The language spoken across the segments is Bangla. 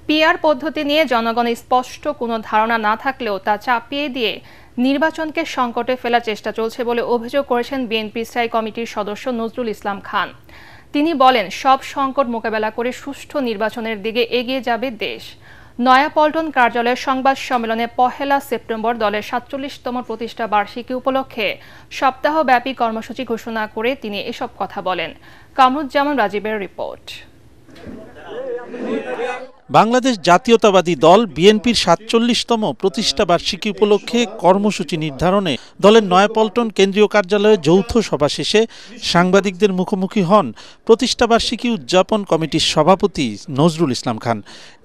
পিআর পদ্ধতি নিয়ে জনগণের স্পষ্ট কোনো ধারণা না থাকলেও তা চাপিয়ে দিয়ে নির্বাচনকে সংকটে ফেলার চেষ্টা চলছে বলে অভিযোগ করেছেন বিএনপি স্থায়ী কমিটির সদস্য নজরুল ইসলাম খান। তিনি বলেন, সব সংকট মোকাবেলা করে সুষ্ঠু নির্বাচনের দিকে এগিয়ে যাবে দেশ। নয়াপল্টন কার্যালয়ের সংবাদ সম্মেলনে 1 সেপ্টেম্বর দলের 47তম প্রতিষ্ঠা বার্ষিকী উপলক্ষে সপ্তাহব্যাপী কর্মসূচি ঘোষণা করে তিনি এসব কথা বলেন। কামরুজ্জামান রাজীবের রিপোর্ট। বাংলাদেশ জাতীয়তাবাদী দল বিএনপির 47তম প্রতিষ্ঠা বার্ষিকী উপলক্ষে কর্মসূচি নির্ধারণে দলের নয়াপল্টন কেন্দ্রীয় কার্যালয়ে যৌথ সভা শেষে সাংবাদিকদের মুখোমুখি হন প্রতিষ্ঠা বার্ষিকী উদযাপন কমিটির সভাপতি নজরুল ইসলাম খান।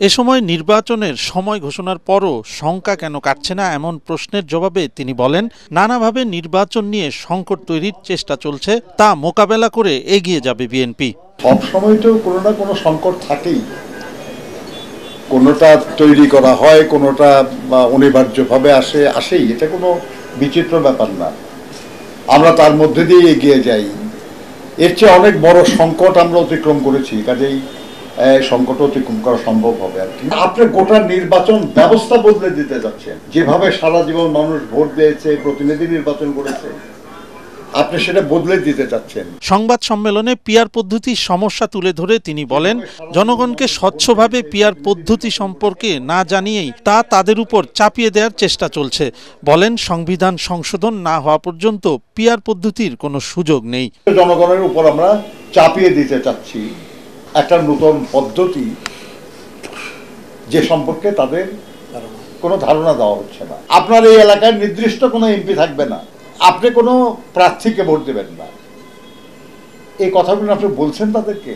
এ সময় নির্বাচনের সময় ঘোষণার পরও শঙ্কা কেন কাটছে না এমন প্রশ্নের জবাবে তিনি বলেন, নানাভাবে নির্বাচন নিয়ে সংকট তৈরির চেষ্টা চলছে, তা মোকাবেলা করে এগিয়ে যাবে বিএনপি। সব সময় তো কোনো না কোনো সংকট থাকেই, কোনোটা তৈরি করা হয়, কোনোটা অনিবার্যভাবে আসেই, এটা কোনো বিচিত্র ব্যাপার না। আমরা তার মধ্যে দিয়ে এগিয়ে যাই। এর চেয়ে অনেক বড় সংকট আমরা অতিক্রম করেছি, কাজেই সংকট অতিক্রম করা সম্ভব হবে আর কি। আপনি গোটা নির্বাচন ব্যবস্থা বদলে দিতে যাচ্ছেন, যেভাবে সারা জীবন মানুষ ভোট দিয়েছে, প্রতিনিধি নির্বাচন করেছে, আপনি সেটা বদলে দিতে চাচ্ছেন। সংবাদ সম্মেলনে পিআর পদ্ধতির সমস্যা তুলে ধরে তিনি বলেন, জনগণকে স্বচ্ছভাবে পিআর পদ্ধতি সম্পর্কে না জানিয়েই তা তাদের উপর চাপিয়ে দেওয়ার চেষ্টা চলছে। বলেন, সংবিধান সংশোধন না হওয়া পর্যন্ত পিআর পদ্ধতির কোনো সুযোগ নেই। জনগণের উপর আমরা চাপিয়ে দিতে চাচ্ছি একটা নতুন পদ্ধতি, যে সম্পর্কে তাদের কোনো ধারণা দেওয়া হচ্ছে না। আপনার এই এলাকায় নির্দিষ্ট কোনো এমপি থাকবে না, আপনি কোনো প্রার্থীকে ভোট দেবেন না, এই কথাগুলো আপনি বলছেন তাদেরকে,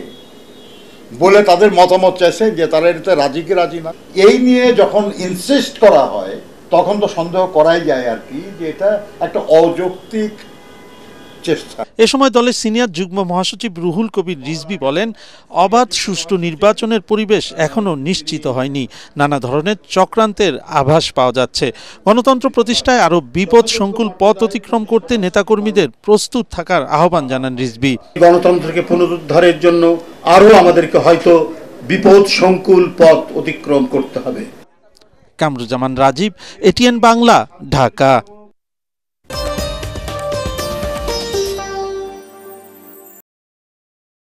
বলে তাদের মতামত চাইছে যে তারা এটাতে রাজি কি রাজি না। এই নিয়ে যখন ইনসিস্ট করা হয় তখন তো সন্দেহ করাই যায় আর কি, যে এটা একটা অযৌক্তিক চেষ্টা। এ সময় দলের সিনিয়র যুগ্ম মহাসচিব রুহুল কবির রিজভী বলেন, অবাধ সুষ্ঠু নির্বাচনের পরিবেশ এখনো নিশ্চিত হয়নি, নানা ধরনের চক্রান্তের আভাস পাওয়া যাচ্ছে। গণতন্ত্র প্রতিষ্ঠায় আরো বিপদ সংকুল পথ অতিক্রম করতে নেতাকর্মীদের প্রস্তুত থাকার আহ্বান জানান রিজভী। গণতন্ত্রকে পুনরুদ্ধারের জন্য আরো আমাদেরকে হয়তো বিপদ সংকুল পথ অতিক্রম করতে হবে। কামরুজ্জামান রাজীব, এটিএন বাংলা, ঢাকা।